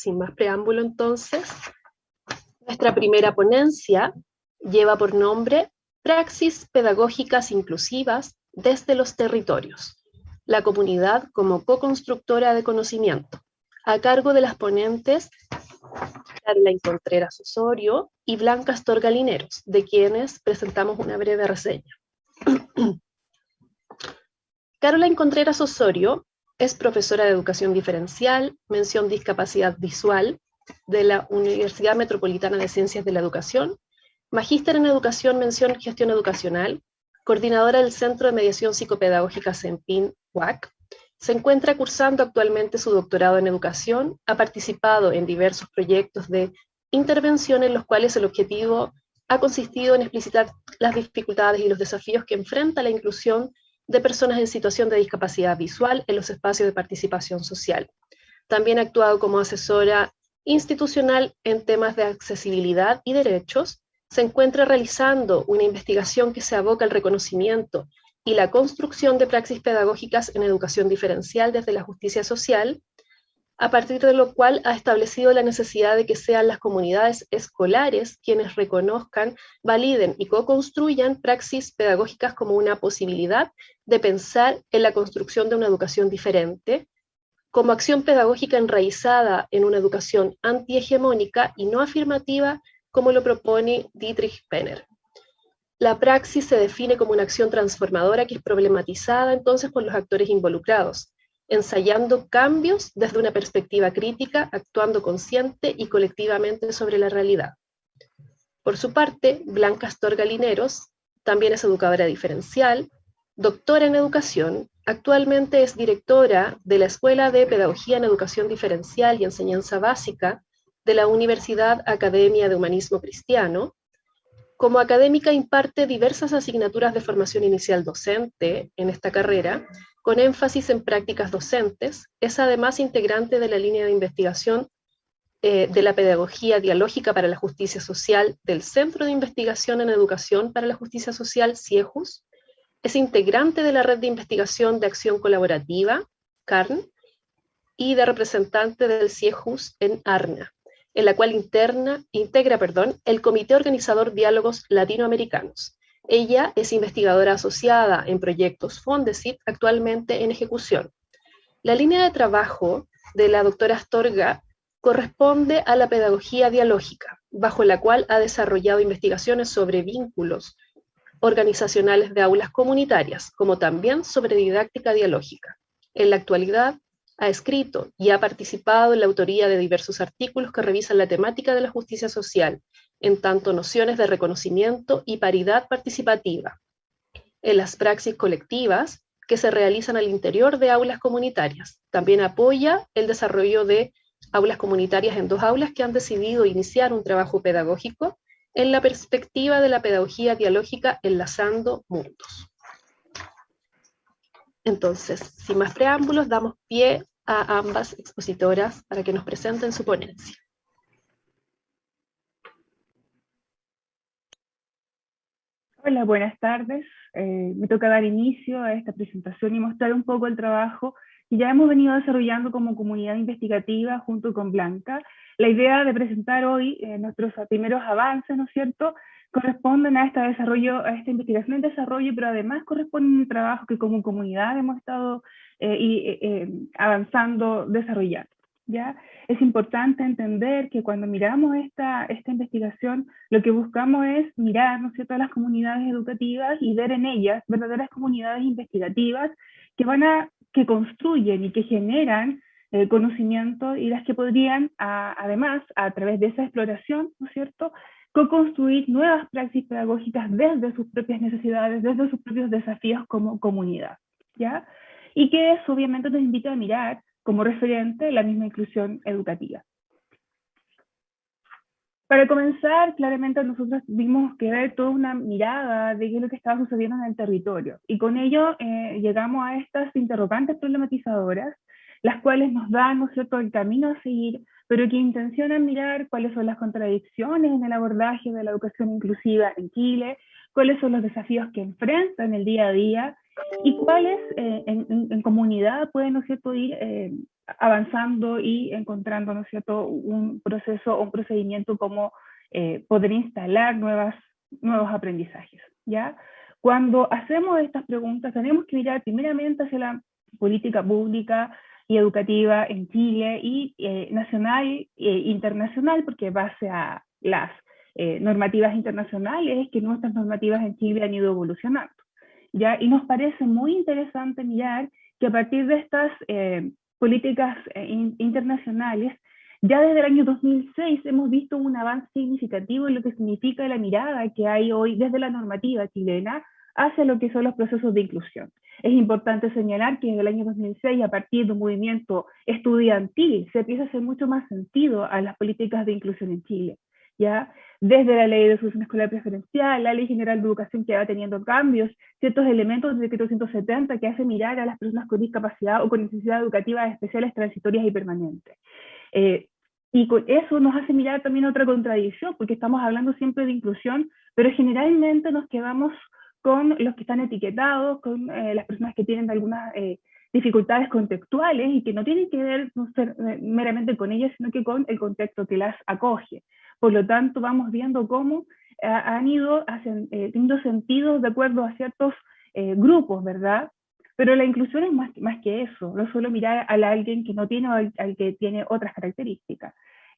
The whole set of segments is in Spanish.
sin más preámbulo entonces, nuestra primera ponencia lleva por nombre Praxis Pedagógicas Inclusivas desde los Territorios, la comunidad como co-constructora de conocimiento, a cargo de las ponentes Caroline Contreras Osorio y Blanca Astorga Lineros, de quienes presentamos una breve reseña. Caroline Contreras Osorio es profesora de Educación Diferencial, mención Discapacidad Visual, de la Universidad Metropolitana de Ciencias de la Educación, magíster en Educación, mención Gestión Educacional, coordinadora del Centro de Mediación Psicopedagógica CEMPIN, UAC. Se encuentra cursando actualmente su doctorado en Educación, ha participado en diversos proyectos de intervención en los cuales el objetivo ha consistido en explicitar las dificultades y los desafíos que enfrenta la inclusión de personas en situación de discapacidad visual en los espacios de participación social. También ha actuado como asesora institucional en temas de accesibilidad y derechos. Se encuentra realizando una investigación que se aboca al reconocimiento y la construcción de praxis pedagógicas en educación diferencial desde la justicia social, a partir de lo cual ha establecido la necesidad de que sean las comunidades escolares quienes reconozcan, validen y co-construyan praxis pedagógicas como una posibilidad de pensar en la construcción de una educación diferente, como acción pedagógica enraizada en una educación antihegemónica y no afirmativa, como lo propone Dietrich Penner. La praxis se define como una acción transformadora que es problematizada entonces por los actores involucrados, ensayando cambios desde una perspectiva crítica, actuando consciente y colectivamente sobre la realidad. Por su parte, Blanca Astorga Lineros también es educadora diferencial, doctora en educación, actualmente es directora de la Escuela de Pedagogía en Educación Diferencial y Enseñanza Básica de la Universidad Academia de Humanismo Cristiano. Como académica imparte diversas asignaturas de formación inicial docente en esta carrera, con énfasis en prácticas docentes. Es además integrante de la línea de investigación de la Pedagogía Dialógica para la Justicia Social del Centro de Investigación en Educación para la Justicia Social, CIEJUS. Es integrante de la Red de Investigación de Acción Colaborativa, CARN, y de representante del CIEJUS en ARNA, en la cual integra el Comité Organizador Diálogos Latinoamericanos. Ella es investigadora asociada en proyectos Fondesit, actualmente en ejecución. La línea de trabajo de la doctora Astorga corresponde a la pedagogía dialógica, bajo la cual ha desarrollado investigaciones sobre vínculos organizacionales de aulas comunitarias, como también sobre didáctica dialógica. En la actualidad, ha escrito y ha participado en la autoría de diversos artículos que revisan la temática de la justicia social, en tanto nociones de reconocimiento y paridad participativa, en las praxis colectivas que se realizan al interior de aulas comunitarias. También apoya el desarrollo de aulas comunitarias en 2 aulas que han decidido iniciar un trabajo pedagógico en la perspectiva de la pedagogía dialógica enlazando mundos. Entonces, sin más preámbulos, damos pie a ambas expositoras para que nos presenten su ponencia. Hola, buenas tardes. Me toca dar inicio a esta presentación y mostrar un poco el trabajo que ya hemos venido desarrollando como comunidad investigativa junto con Blanca. La idea de presentar hoy nuestros primeros avances, ¿no es cierto?, corresponden a esta investigación en desarrollo, pero además corresponden a un trabajo que como comunidad hemos estado avanzando, desarrollando. ¿Ya? Es importante entender que cuando miramos esta investigación, lo que buscamos es mirar, ¿no es cierto?, a las comunidades educativas y ver en ellas verdaderas comunidades investigativas que construyen y que generan conocimiento y las que podrían, además, a través de esa exploración, ¿no es cierto?, co-construir nuevas praxis pedagógicas desde sus propias necesidades, desde sus propios desafíos como comunidad, ¿ya? Y que eso obviamente nos invita a mirar como referente la misma inclusión educativa. Para comenzar, claramente nosotros tuvimos que ver toda una mirada de qué es lo que estaba sucediendo en el territorio, y con ello llegamos a estas interrogantes problematizadoras, las cuales nos dan, ¿no es cierto?, el camino a seguir, pero que intencionan mirar cuáles son las contradicciones en el abordaje de la educación inclusiva en Chile, cuáles son los desafíos que enfrentan el día a día, y cuáles en comunidad pueden, ¿no es cierto?, ir avanzando y encontrando, ¿no es cierto?, un proceso o un procedimiento como poder instalar nuevos aprendizajes, ¿ya? Cuando hacemos estas preguntas tenemos que mirar primeramente hacia la política pública y educativa en Chile y nacional e internacional, porque base a las normativas internacionales, que nuestras normativas en Chile han ido evolucionando, ¿ya? Y nos parece muy interesante mirar que a partir de estas políticas internacionales, ya desde el año 2006 hemos visto un avance significativo en lo que significa la mirada que hay hoy desde la normativa chilena hacia lo que son los procesos de inclusión. Es importante señalar que desde el año 2006, a partir de un movimiento estudiantil, se empieza a hacer mucho más sentido a las políticas de inclusión en Chile, ¿ya? Desde la ley de educación escolar preferencial, la ley general de educación que va teniendo cambios, ciertos elementos del decreto 170 que hace mirar a las personas con discapacidad o con necesidades educativas especiales, transitorias y permanentes. Y con eso nos hace mirar también otra contradicción, porque estamos hablando siempre de inclusión, pero generalmente nos quedamos con los que están etiquetados, con las personas que tienen algunas dificultades contextuales y que no tienen que ver meramente con ellas, sino que con el contexto que las acoge. Por lo tanto, vamos viendo cómo han ido teniendo sentido de acuerdo a ciertos grupos, ¿verdad? Pero la inclusión es más que eso, no solo mirar a alguien que no tiene o al que tiene otras características.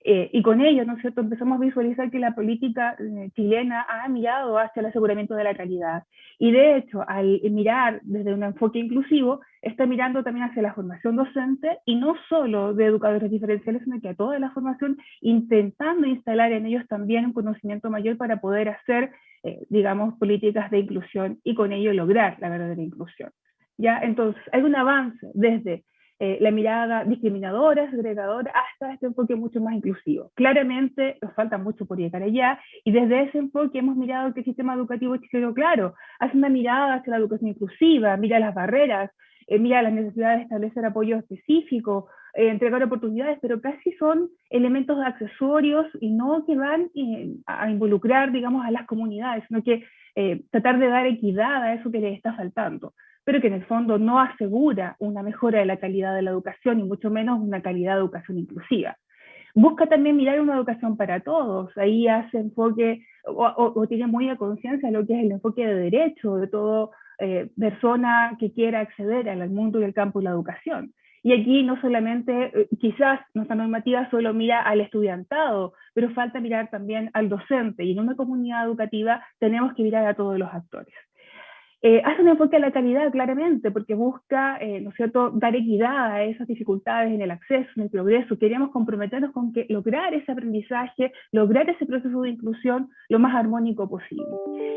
Y con ello, ¿no es cierto?, empezamos a visualizar que la política chilena ha mirado hacia el aseguramiento de la calidad. Y de hecho, al mirar desde un enfoque inclusivo, está mirando también hacia la formación docente, y no solo de educadores diferenciales, sino que a toda la formación, intentando instalar en ellos también un conocimiento mayor para poder hacer, digamos, políticas de inclusión y con ello lograr la verdadera inclusión. ¿Ya? Entonces, hay un avance desde la mirada discriminadora, segregadora, hasta este enfoque mucho más inclusivo. Claramente nos falta mucho por llegar allá, y desde ese enfoque hemos mirado que el sistema educativo chileno, claro, hace una mirada hacia la educación inclusiva, mira las barreras, mira las necesidades de establecer apoyo específico, entregar oportunidades, pero casi son elementos accesorios y no que van a involucrar, digamos, a las comunidades, sino que tratar de dar equidad a eso que les está faltando, pero que en el fondo no asegura una mejora de la calidad de la educación y mucho menos una calidad de educación inclusiva. Busca también mirar una educación para todos, ahí hace enfoque o tiene muy a conciencia lo que es el enfoque de derecho de toda persona que quiera acceder al mundo y al campo de la educación. Y aquí no solamente, quizás nuestra normativa solo mira al estudiantado, pero falta mirar también al docente, y en una comunidad educativa tenemos que mirar a todos los actores. Hace un enfoque a la calidad, claramente, porque busca, ¿no es cierto?, dar equidad a esas dificultades en el acceso, en el progreso. Queremos comprometernos con que lograr ese aprendizaje, lograr ese proceso de inclusión lo más armónico posible.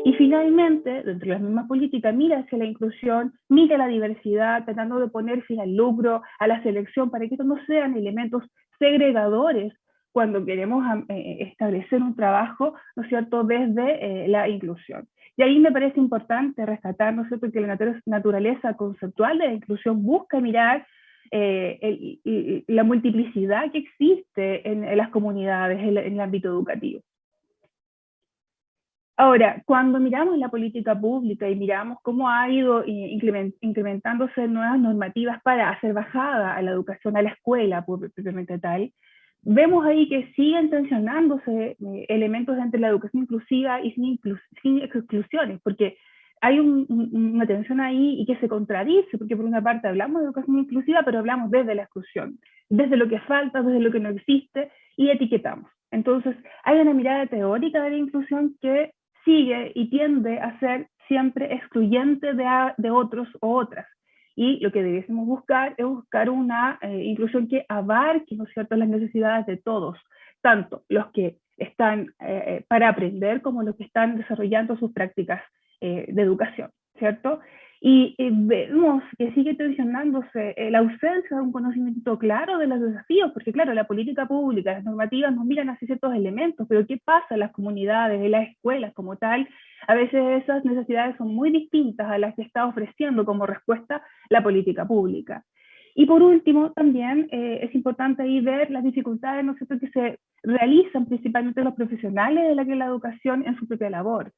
Y finalmente, dentro de las mismas políticas, mira hacia la inclusión, mira la diversidad, tratando de poner fin al lucro, a la selección, para que estos no sean elementos segregadores cuando queremos establecer un trabajo, ¿no es cierto?, desde la inclusión. Y ahí me parece importante rescatar, ¿no es cierto?, que la naturaleza conceptual de la inclusión busca mirar la multiplicidad que existe en las comunidades, en el ámbito educativo. Ahora, cuando miramos la política pública y miramos cómo ha ido incrementándose nuevas normativas para hacer bajada a la educación, a la escuela propiamente tal, vemos ahí que siguen tensionándose elementos entre la educación inclusiva y sin exclusiones, porque hay una tensión ahí y que se contradice, porque por una parte hablamos de educación inclusiva, pero hablamos desde la exclusión, desde lo que falta, desde lo que no existe, y etiquetamos. Entonces, hay una mirada teórica de la inclusión que sigue y tiende a ser siempre excluyente de otros o otras. Y lo que debiésemos buscar es buscar una inclusión que abarque, ¿no es cierto?, las necesidades de todos, tanto los que están para aprender como los que están desarrollando sus prácticas de educación, ¿cierto? Y vemos que sigue tensionándose la ausencia de un conocimiento claro de los desafíos, porque claro, la política pública, las normativas nos miran hacia ciertos elementos, pero ¿qué pasa en las comunidades, en las escuelas como tal? A veces esas necesidades son muy distintas a las que está ofreciendo como respuesta la política pública. Y por último, también es importante ahí ver las dificultades, ¿no es cierto?, que se realizan principalmente los profesionales de la educación en su propia labor.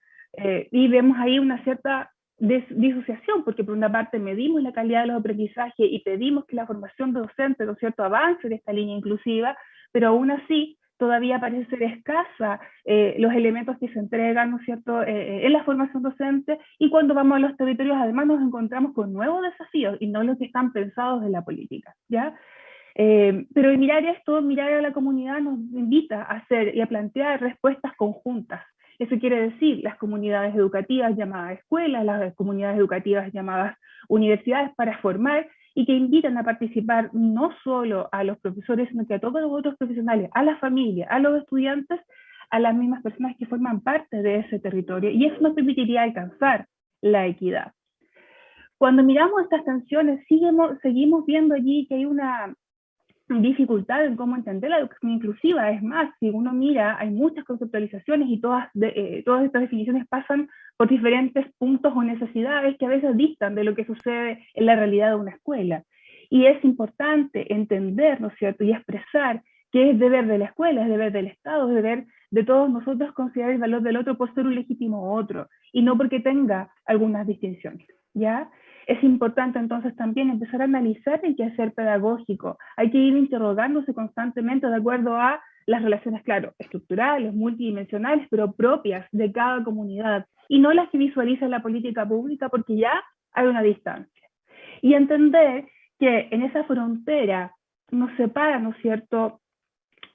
Y vemos ahí una cierta disociación, porque por una parte medimos la calidad de los aprendizajes y pedimos que la formación docente, ¿no es cierto?, avance en esta línea inclusiva, pero aún así todavía parece ser escasa los elementos que se entregan, ¿no es cierto?, en la formación docente, y cuando vamos a los territorios además nos encontramos con nuevos desafíos y no los que están pensados en la política, ¿ya? Pero mirar esto, mirar a la comunidad nos invita a hacer y a plantear respuestas conjuntas. Eso quiere decir las comunidades educativas llamadas escuelas, las comunidades educativas llamadas universidades para formar y que invitan a participar no solo a los profesores, sino que a todos los otros profesionales, a la familia, a los estudiantes, a las mismas personas que forman parte de ese territorio. Y eso nos permitiría alcanzar la equidad. Cuando miramos estas tensiones, seguimos viendo allí que hay una dificultad en cómo entender la educación inclusiva. Es más, si uno mira, hay muchas conceptualizaciones y todas estas definiciones pasan por diferentes puntos o necesidades que a veces distan de lo que sucede en la realidad de una escuela. Y es importante entender, ¿no es cierto?, y expresar que es deber de la escuela, es deber del Estado, es deber de todos nosotros considerar el valor del otro por ser un legítimo otro, y no porque tenga algunas distinciones, ¿ya? Es importante entonces también empezar a analizar el quehacer pedagógico. Hay que ir interrogándose constantemente de acuerdo a las relaciones, claro, estructurales, multidimensionales, pero propias de cada comunidad, y no las que visualiza la política pública, porque ya hay una distancia. Y entender que en esa frontera nos separa, ¿no es cierto?,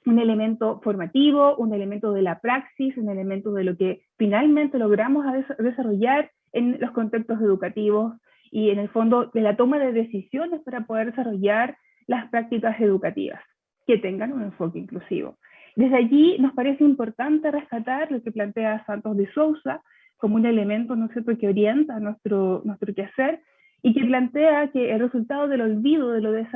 un elemento formativo, un elemento de la praxis, un elemento de lo que finalmente logramos desarrollar en los contextos educativos, y en el fondo de la toma de decisiones para poder desarrollar las prácticas educativas que tengan un enfoque inclusivo. Desde allí nos parece importante rescatar lo que plantea Santos de Sousa como un elemento, ¿no es cierto?, que orienta nuestro quehacer y que plantea que el resultado del olvido, de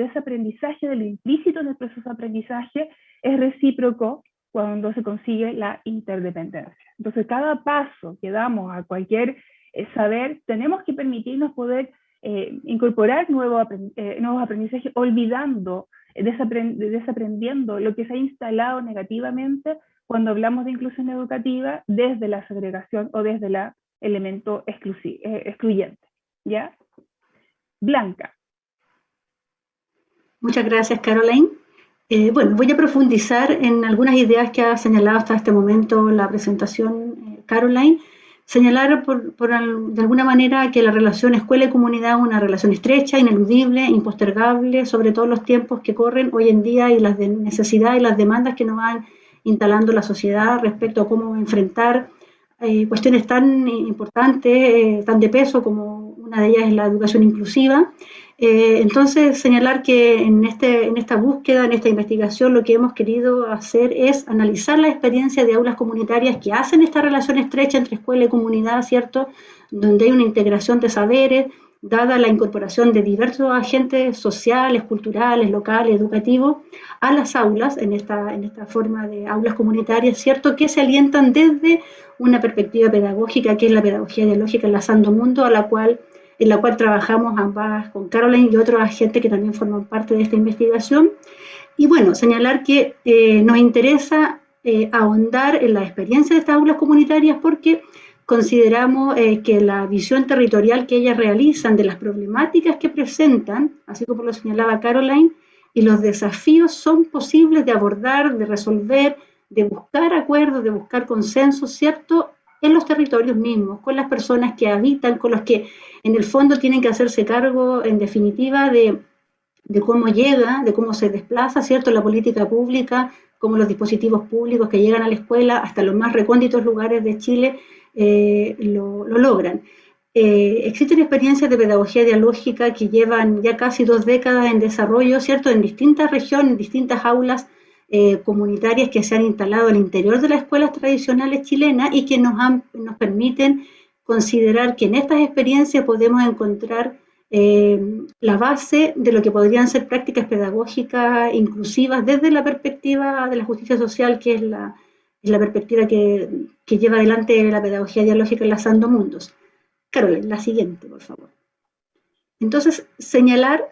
ese aprendizaje, de lo implícito en el proceso de aprendizaje, es recíproco cuando se consigue la interdependencia. Entonces, cada paso que damos a cualquier saber, tenemos que permitirnos poder incorporar nuevos aprendizajes, olvidando, desaprendiendo lo que se ha instalado negativamente cuando hablamos de inclusión educativa desde la segregación o desde el elemento excluyente. ¿Ya? Blanca. Muchas gracias, Caroline. Bueno, voy a profundizar en algunas ideas que ha señalado hasta este momento la presentación Caroline. Señalar de alguna manera que la relación escuela y comunidad es una relación estrecha, ineludible, impostergable, sobre todo en los tiempos que corren hoy en día y las necesidades y las demandas que nos van instalando la sociedad respecto a cómo enfrentar cuestiones tan importantes, tan de peso como una de ellas es la educación inclusiva. Entonces, señalar que en esta búsqueda, en esta investigación, lo que hemos querido hacer es analizar la experiencia de aulas comunitarias que hacen esta relación estrecha entre escuela y comunidad, ¿cierto?, donde hay una integración de saberes, dada la incorporación de diversos agentes sociales, culturales, locales, educativos, a las aulas, en esta forma de aulas comunitarias, ¿cierto?, que se alientan desde una perspectiva pedagógica, que es la pedagogía dialógica Enlazando Mundo, en la cual trabajamos ambas con Caroline y otros agentes que también forman parte de esta investigación. Y bueno, señalar que nos interesa ahondar en la experiencia de estas aulas comunitarias porque consideramos que la visión territorial que ellas realizan de las problemáticas que presentan, así como lo señalaba Caroline, y los desafíos son posibles de abordar, de resolver, de buscar acuerdos, de buscar consensos, ¿cierto?, en los territorios mismos, con las personas que habitan, con los que en el fondo tienen que hacerse cargo, en definitiva, de cómo llega, de cómo se desplaza, ¿cierto?, la política pública, cómo los dispositivos públicos que llegan a la escuela, hasta los más recónditos lugares de Chile, lo logran. Existen experiencias de pedagogía dialógica que llevan ya casi 2 décadas en desarrollo, ¿cierto?, en distintas regiones, en distintas aulas comunitarias que se han instalado al interior de las escuelas tradicionales chilenas y que nos permiten considerar que en estas experiencias podemos encontrar la base de lo que podrían ser prácticas pedagógicas inclusivas desde la perspectiva de la justicia social, que es la perspectiva que lleva adelante la pedagogía dialógica Enlazando Mundos. Caroline, la siguiente, por favor. Entonces, señalar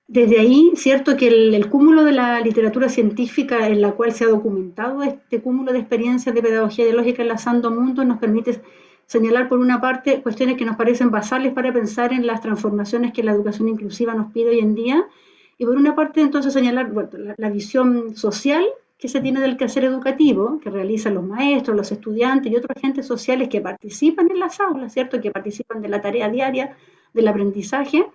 desde ahí, cierto, que el cúmulo de la literatura científica en la cual se ha documentado este cúmulo de experiencias de pedagogía dialógica Enlazando Mundos nos permite señalar por una parte cuestiones que nos parecen basales para pensar en las transformaciones que la educación inclusiva nos pide hoy en día, y por una parte entonces señalar la visión social que se tiene del quehacer educativo, que realizan los maestros, los estudiantes y otros agentes sociales que participan en las aulas, ¿cierto? Que participan de la tarea diaria del aprendizaje.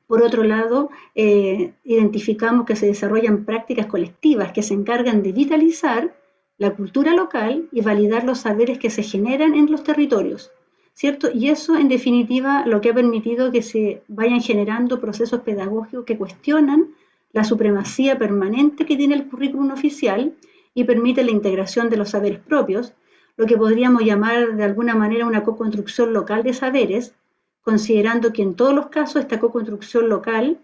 Por otro lado, identificamos que se desarrollan prácticas colectivas que se encargan de vitalizar la cultura local y validar los saberes que se generan en los territorios, ¿cierto? Y eso, en definitiva, lo que ha permitido que se vayan generando procesos pedagógicos que cuestionan la supremacía permanente que tiene el currículum oficial y permite la integración de los saberes propios, lo que podríamos llamar de alguna manera una co-construcción local de saberes, considerando que en todos los casos esta co-construcción local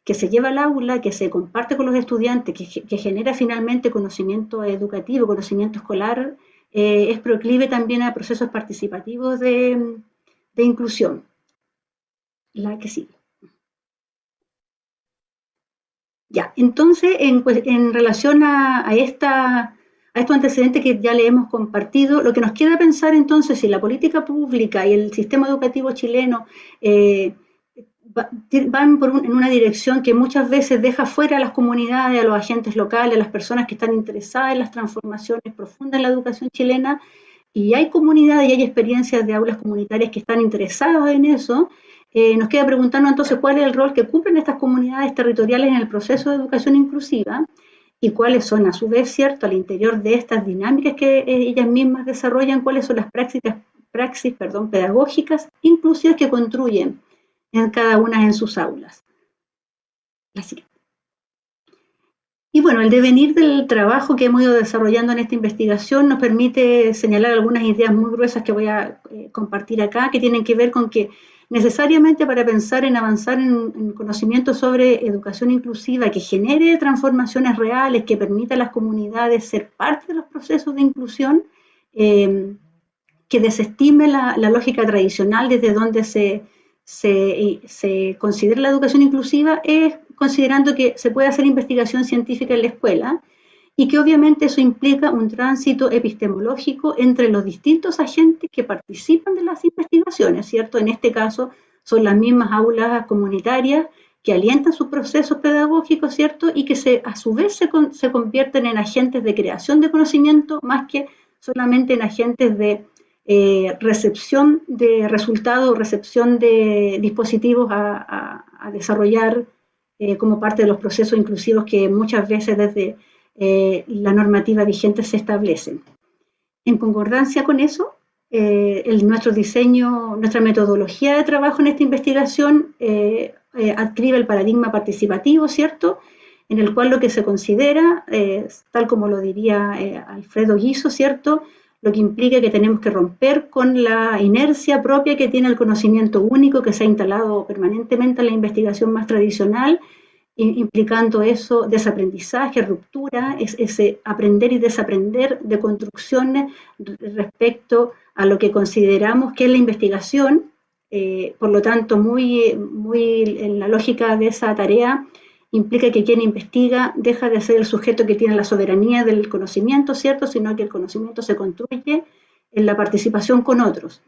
que se lleva al aula, que se comparte con los estudiantes, que genera finalmente conocimiento educativo, conocimiento escolar, es proclive también a procesos participativos de inclusión. La que sigue. Ya, entonces, en relación a estos antecedentes que ya le hemos compartido, lo que nos queda pensar entonces si la política pública y el sistema educativo chileno van en una dirección que muchas veces deja fuera a las comunidades, a los agentes locales, a las personas que están interesadas en las transformaciones profundas en la educación chilena, y hay comunidades y hay experiencias de aulas comunitarias que están interesadas en eso. Nos queda preguntarnos entonces cuál es el rol que cumplen estas comunidades territoriales en el proceso de educación inclusiva y cuáles son, a su vez, cierto, al interior de estas dinámicas que ellas mismas desarrollan, cuáles son las praxis pedagógicas inclusivas que construyen en cada una en sus aulas. La siguiente. Y bueno, el devenir del trabajo que hemos ido desarrollando en esta investigación nos permite señalar algunas ideas muy gruesas que voy a compartir acá, que tienen que ver con que necesariamente para pensar en avanzar en conocimiento sobre educación inclusiva que genere transformaciones reales, que permita a las comunidades ser parte de los procesos de inclusión, que desestime la lógica tradicional desde donde se considera la educación inclusiva, es considerando que se puede hacer investigación científica en la escuela y que obviamente eso implica un tránsito epistemológico entre los distintos agentes que participan de las investigaciones, ¿cierto? En este caso son las mismas aulas comunitarias que alientan sus procesos pedagógicos, ¿cierto? Y que a su vez se convierten en agentes de creación de conocimiento más que solamente en agentes de recepción de resultados, recepción de dispositivos a desarrollar como parte de los procesos inclusivos que muchas veces desde la normativa vigente se establecen. En concordancia con eso, nuestro diseño, nuestra metodología de trabajo en esta investigación adscribe el paradigma participativo, ¿cierto?, en el cual lo que se considera, tal como lo diría Alfredo Guizo, ¿cierto?, lo que implica que tenemos que romper con la inercia propia que tiene el conocimiento único que se ha instalado permanentemente en la investigación más tradicional, implicando eso desaprendizaje, ruptura, ese aprender y desaprender de construcciones respecto a lo que consideramos que es la investigación. Por lo tanto, muy en la lógica de esa tarea, implica que quien investiga deja de ser el sujeto que tiene la soberanía del conocimiento, ¿cierto?, sino que el conocimiento se construye en la participación con otros,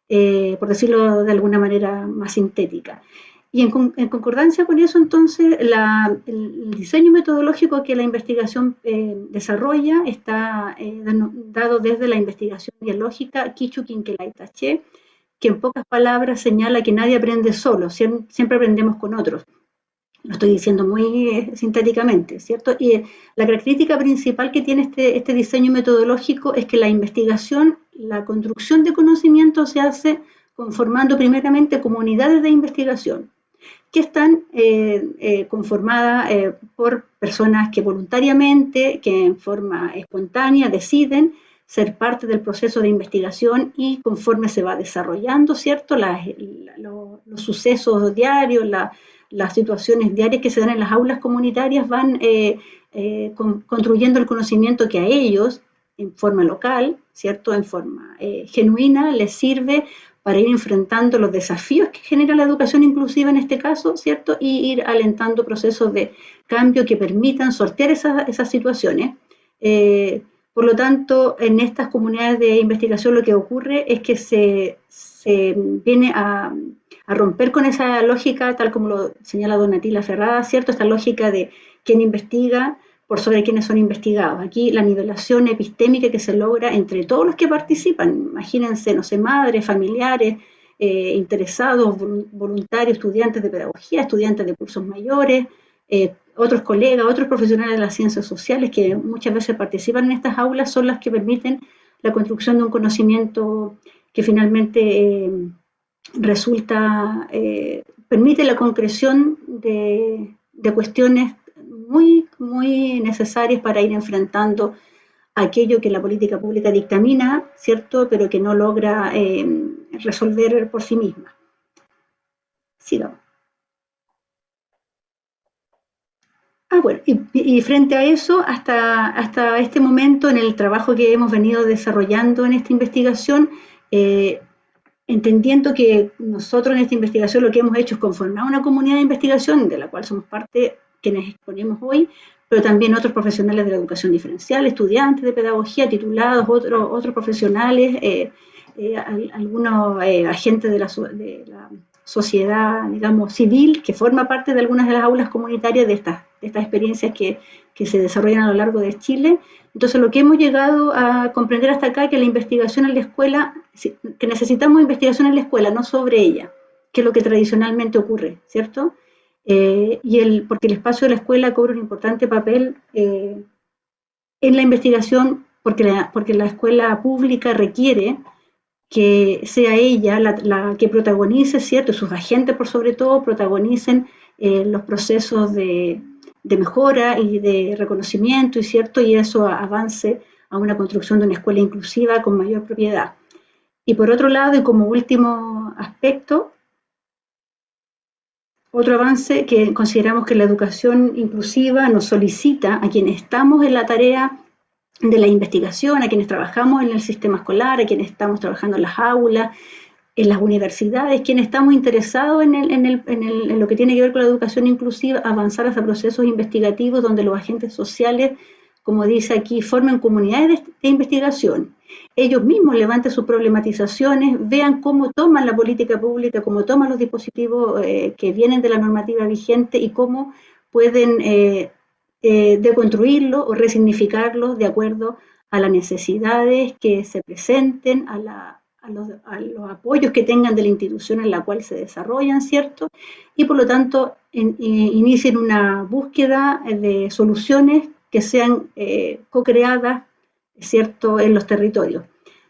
por decirlo de alguna manera más sintética. Y en concordancia con eso, entonces, el diseño metodológico que la investigación desarrolla está dado desde la investigación dialógica Kichu Kinkelay Taché, que en pocas palabras señala que nadie aprende solo, siempre aprendemos con otros. Lo estoy diciendo muy sintéticamente, ¿cierto? Y la característica principal que tiene este diseño metodológico es que la investigación, la construcción de conocimiento se hace conformando primeramente comunidades de investigación que están conformadas por personas que voluntariamente, que en forma espontánea deciden ser parte del proceso de investigación y conforme se va desarrollando, ¿cierto?, los sucesos diarios, las situaciones diarias que se dan en las aulas comunitarias van construyendo el conocimiento que a ellos, en forma local, ¿cierto?, en forma genuina, les sirve para ir enfrentando los desafíos que genera la educación inclusiva en este caso, ¿cierto?, y ir alentando procesos de cambio que permitan sortear esas situaciones, Por lo tanto, en estas comunidades de investigación lo que ocurre es que se viene a romper con esa lógica, tal como lo señala Donatilla Ferrada, ¿cierto? Esta lógica de quién investiga por sobre quiénes son investigados. Aquí la nivelación epistémica que se logra entre todos los que participan, imagínense, no sé, madres, familiares, interesados, voluntarios, estudiantes de pedagogía, estudiantes de cursos mayores, otros colegas, otros profesionales de las ciencias sociales que muchas veces participan en estas aulas, son las que permiten la construcción de un conocimiento que finalmente permite la concreción de cuestiones muy necesarias para ir enfrentando aquello que la política pública dictamina, ¿cierto?, pero que no logra resolver por sí misma. Sigamos. Bueno, y frente a eso, hasta este momento, en el trabajo que hemos venido desarrollando en esta investigación, entendiendo que nosotros en esta investigación lo que hemos hecho es conformar una comunidad de investigación, de la cual somos parte quienes exponemos hoy, pero también otros profesionales de la educación diferencial, estudiantes de pedagogía, titulados, otros profesionales, algunos agentes de la sociedad, digamos, civil, que forma parte de algunas de las aulas comunitarias de estas experiencias que se desarrollan a lo largo de Chile. Entonces, lo que hemos llegado a comprender hasta acá es que la investigación en la escuela, que necesitamos investigación en la escuela, no sobre ella, que es lo que tradicionalmente ocurre, ¿cierto? Porque el espacio de la escuela cobra un importante papel en la investigación, porque la escuela pública requiere que sea ella la que protagonice, ¿cierto? Sus agentes, por sobre todo, protagonicen los procesos de mejora y de reconocimiento, y ¿cierto? Y eso avance a una construcción de una escuela inclusiva con mayor propiedad. Y por otro lado, y como último aspecto, otro avance que consideramos que la educación inclusiva nos solicita a quienes estamos en la tarea de la investigación, a quienes trabajamos en el sistema escolar, a quienes estamos trabajando en las aulas, en las universidades, quienes estamos interesados en lo que tiene que ver con la educación inclusiva, avanzar hacia procesos investigativos donde los agentes sociales, como dice aquí, formen comunidades de investigación. Ellos mismos levanten sus problematizaciones, vean cómo toman la política pública, cómo toman los dispositivos que vienen de la normativa vigente y cómo pueden deconstruirlos o resignificarlos de acuerdo a las necesidades que se presenten, a los apoyos que tengan de la institución en la cual se desarrollan, ¿cierto? Y por lo tanto inicien una búsqueda de soluciones que sean co-creadas, ¿cierto?, en los territorios,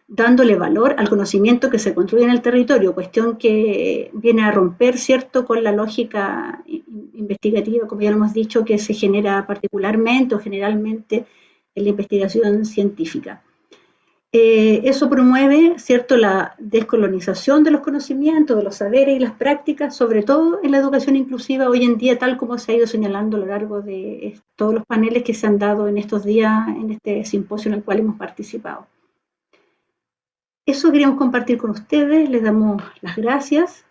dándole valor al conocimiento que se construye en el territorio, cuestión que viene a romper, ¿cierto?, con la lógica investigativa, como ya lo hemos dicho, que se genera particularmente o generalmente en la investigación científica. Eso promueve, ¿cierto?, la descolonización de los conocimientos, de los saberes y las prácticas, sobre todo en la educación inclusiva hoy en día, tal como se ha ido señalando a lo largo de todos los paneles que se han dado en estos días, en este simposio en el cual hemos participado. Eso queríamos compartir con ustedes, les damos las gracias